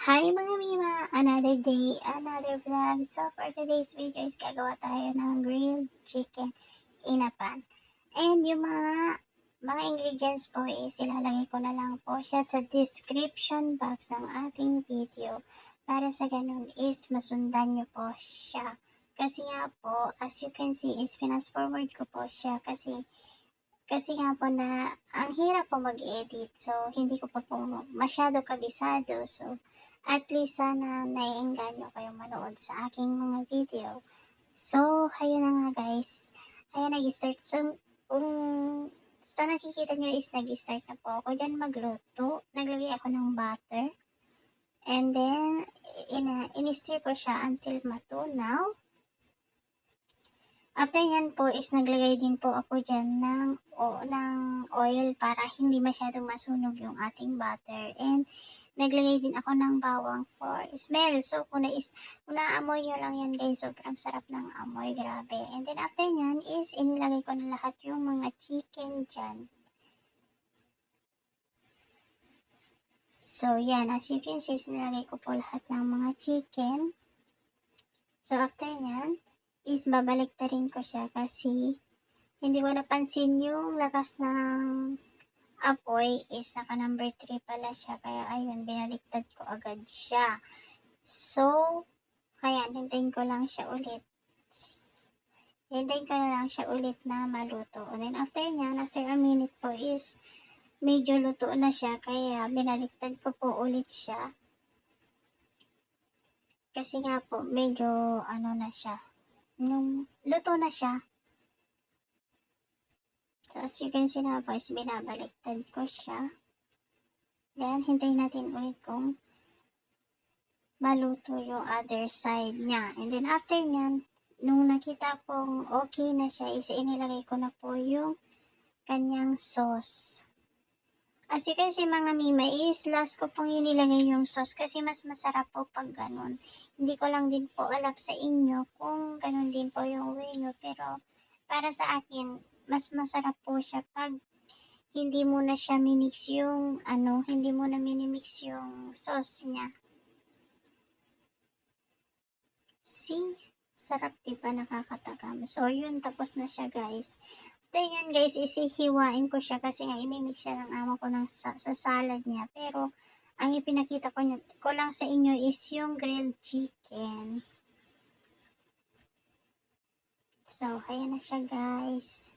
Hi mga Mima! Another day, another vlog. So for today's video is gagawa tayo ng grilled chicken in a pan. And yung mga ingredients po is ilalagay ko na lang po siya sa description box ng ating video. Para sa ganun is masundan nyo po siya. Kasi nga po, as you can see is fast forward ko po siya kasi nga po na ang hirap po mag-edit. So, hindi ko pa po masyado kabisado. So, at least sana naiengganyo kayo manood sa aking mga video. So, ayun na nga guys. Ayan, nag-start. So, kung sa nakikita nyo is nag-start na po ako dyan magluto. Naglagay ako ng butter. And then, in-stir ko siya until matunaw. After yan po is naglagay din po ako dyan ng oil para hindi masyadong masunog yung ating butter. And naglagay din ako ng bawang for smell. So kung naamoy nyo lang yan guys, sobrang sarap ng amoy, grabe. And then after nyan is inilagay ko na lahat yung mga chicken dyan. So yan, as you can see, nilagay ko po lahat ng mga chicken. So after nyan, is babalik na rin ko siya kasi hindi ko napansin yung lakas ng apoy is naka number 3 pala siya. Kaya ayun, binaliktad ko agad siya. So, kaya hintayin ko lang siya ulit. Hintayin ko na lang siya ulit na maluto. And then after nyan, after a minute po is medyo luto na siya. Kaya binaliktad ko po ulit siya. Kasi nga po, medyo ano na siya. Yung luto na siya. So, as you can see na po, is binabaliktad ko siya. Yan, hintayin natin ulit kung maluto yung other side niya. And then, after nyan, nung nakita kong okay na siya, is inilagay ko na po yung kanyang sauce. As you can see mga Mima, is last ko pong inilagay yung sauce kasi mas masarap po pag ganun. Hindi ko lang din po alam sa inyo kung ganun din po yung way nyo. Pero para sa akin, mas masarap po siya pag hindi mo na siya minix yung hindi mo na minimix yung sauce niya. See? Sarap diba, nakakatakam. So yun, tapos na siya guys. After yan guys, isihiwain ko siya kasi nga imimix siya ng amo ko sa salad niya. Pero ang ipinakita ko lang sa inyo is yung grilled chicken. So, ayan na siya guys.